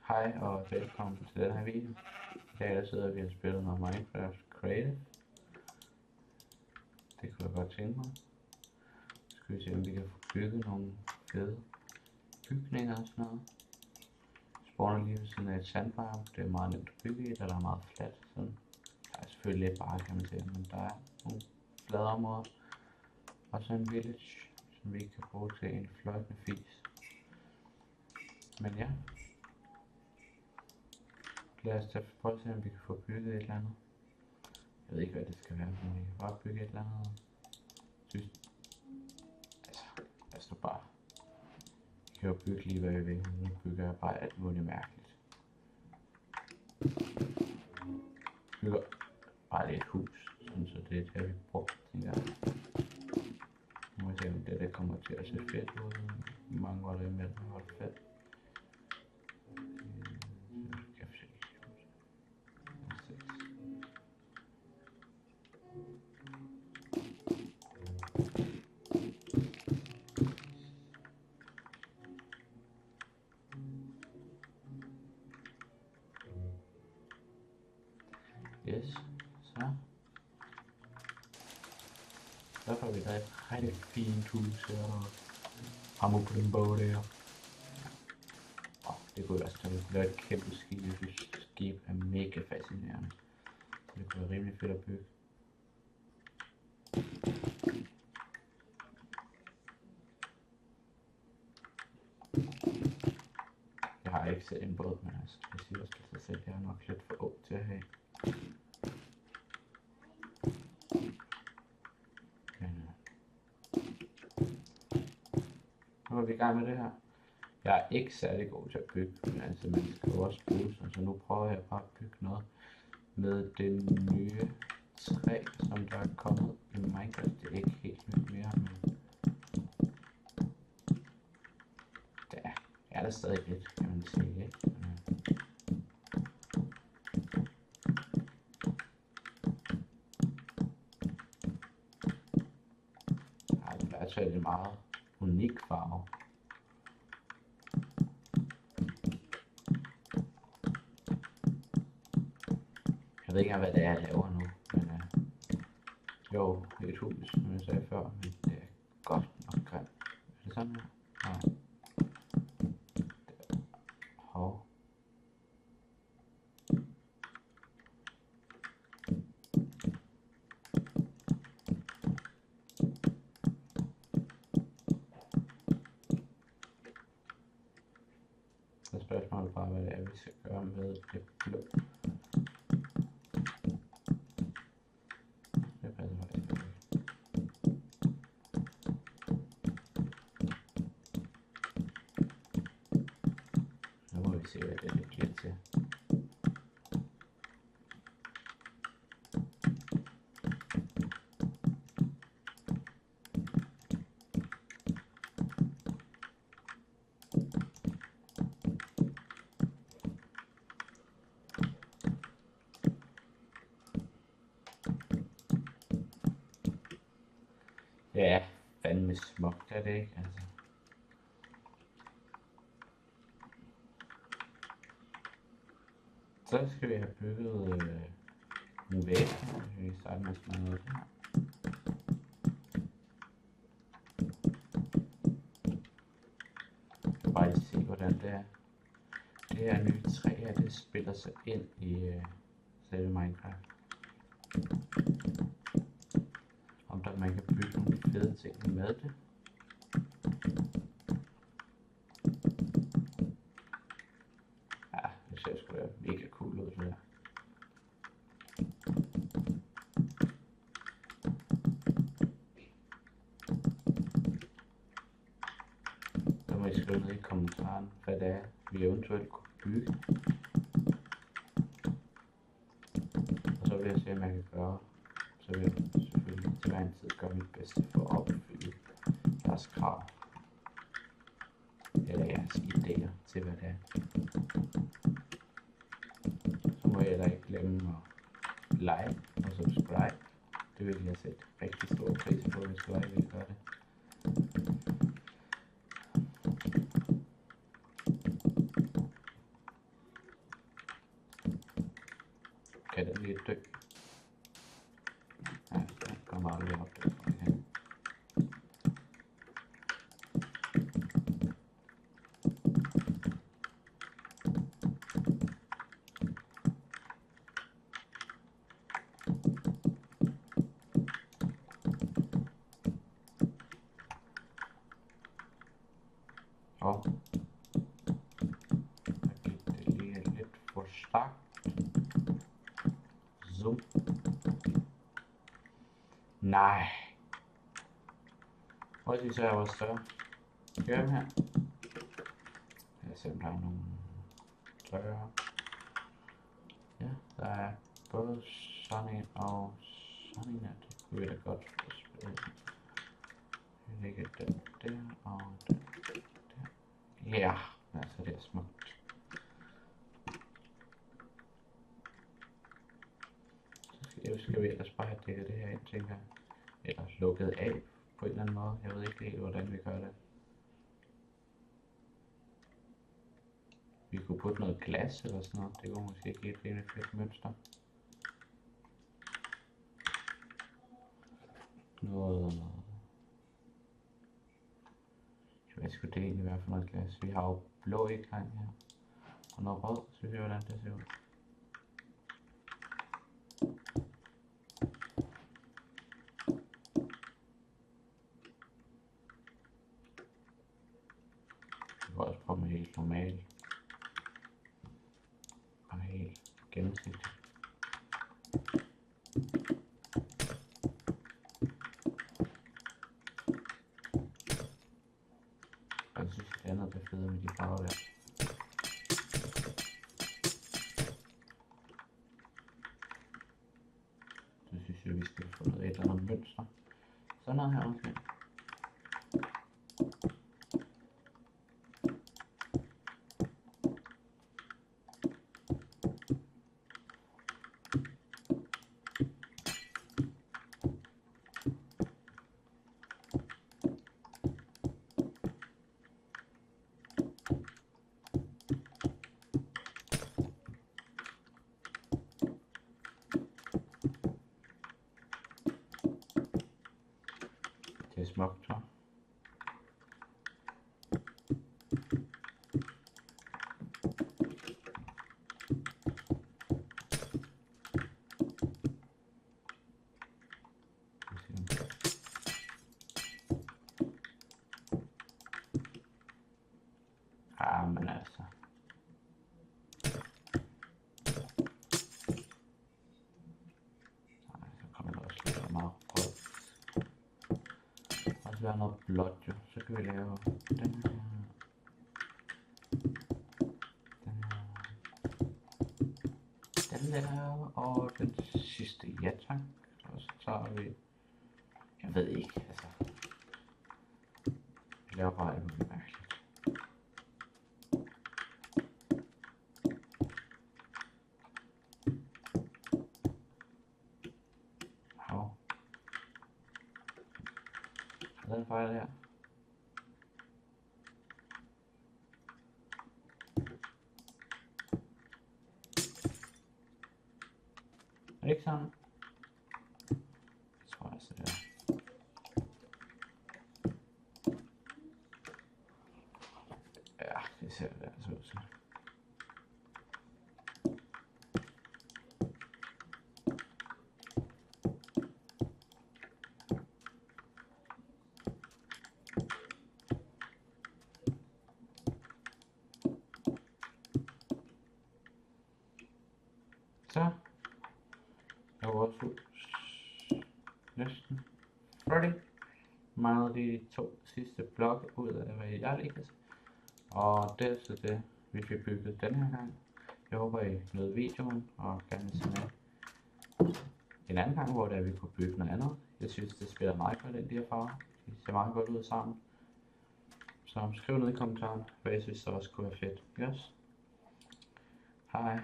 Hej og velkommen til den her video. I dag der sidder vi og spiller noget Minecraft Creative. Det kunne jeg godt tænke mig. Så skal vi se om vi kan få bygget nogle fede bygninger og sådan noget. Spawner lige ved siden af et sandfarm. Det er meget nemt at bygge i, da der er meget fladt. Sådan. Der er selvfølgelig lidt bare, kan man sige, men der er nogle flade områder. Og så en village, som vi kan bruge til en fløjtende fis. Men ja. Lad os prøve at se, om vi kan få bygget et eller andet. Jeg ved ikke, hvad det skal være, men vi kan bare bygge et eller andet. Synes. Altså, lad os nu bare. Vi kan jo bygge lige, hvad vi vil. Nu bygger jeg bare alt muligt mærkeligt. Bygger bare et hus, sådan så det er det, vi bruger, tænker jeg. Nu må jeg se, om det kommer til at se fedt ud. Mange var der med, at det var fedt. Yes, så. Så får vi da et rigtig fint hus her og rammer på den bog der. Det kunne også være et kæmpe skib. Jeg synes, skib er mega fascinerende. Det kunne være rimelig fedt at bygge. Jeg har ikke selv en båd, men altså, jeg siger også til sig selv, jeg er nok lidt for ung til at have. Nu er vi i gang med det her. Jeg er ikke særlig god til at bygge, men altså man skal jo også bygge, så nu prøver jeg bare at bygge noget med det nye træ, som der er kommet i Minecraft. Det er ikke helt nyt mere, men det er der stadig lidt, kan man sige, ikke? Det er altså en meget unik farve. Jeg ved ikke engang, hvad det er, jeg laver nu, men jo, det er et hus, som jeg sagde før, men det er godt nok grimt. Er det sådan her? Nej. Hov. Så spørgsmålet bare, hvad det er, vi skal gøre med det blå. Se hvad det bliver til. Ja, fandme smukt er det ikke, altså. Så skal vi have bygget en væg. Vi starter med sådan noget her. Jeg kan bare lige se, hvordan det er. Det her nye træ her, det spiller sig ind i selve Minecraft. Om der man kan bygge nogle fede ting med det. Det ser sgu da mega cool ud, det der. Så må I skrive ned i kommentaren, hvad det er, vi eventuelt kunne bygge. Og så vil jeg se, om jeg kan gøre. Så vil jeg selvfølgelig til hver en tid gøre mit bedste for at opfylde deres krav. Eller jeres idéer til, hvad det er. Må jeg heller ikke glemme at like og subscribe. Det vil jeg sætte rigtig stor pris på, hvis du vil gøre det. lige dø. Ja, den kommer aldrig op der. Okay. Og der gik det lige lidt for stærkt. Zoom. Nej. Prøv at se, hvor større. Gør dem her. Jeg ser, om der er nogle større. Ja, der er både sådan en og sådan en her. Det kunne jeg da godt få spillet. Vi lægger den der og den der. Ja, altså det er smukt. Så skal vi ellers bare have dækket det her ind, tænker jeg. Eller lukket af på en eller anden måde. Jeg ved ikke helt, hvordan vi gør det. Vi kunne putte noget glas eller sådan noget. Det kunne måske give et rimelig fedt mønster. Noget... Hvad skulle det egentlig være for noget glas? Vi har jo blå i gang her. Og noget rød, så vi ser, hvordan det ser ud. Vi kan også prøve med helt normalt. Og helt gennemsigtigt. Og jeg synes, det andet er federe med de farver der. Så synes jeg, vi skal få noget et eller andet mønster. Sådan noget her måske. Det er smukt, så. Ah, men altså. Så kommer der også lidt meget rød. Også være noget blåt jo. Så kan vi lave den her. Den der. Og den sidste, ja tak. Og så tager vi... Jeg ved ikke, altså. Vi laver bare alt muligt mærkeligt. Hov. Er der en fejl her? Er det ikke sådan? Jeg tror altså det er. Ja, det ser det altså ud til. Så er vores hus næsten ready. Mangler de 2 sidste blokke ud af hvad jeg ligger. Og det er så det vi fik bygget den her gang. Jeg håber I nød videoen og gerne vil se med en anden gang, hvor vi kunne bygge noget andet. Jeg synes det spiller meget godt ind, de her farver. De ser meget godt ud sammen. Så skriv ned i kommentaren, hvad I synes der også kunne være fedt. Yes. Hej.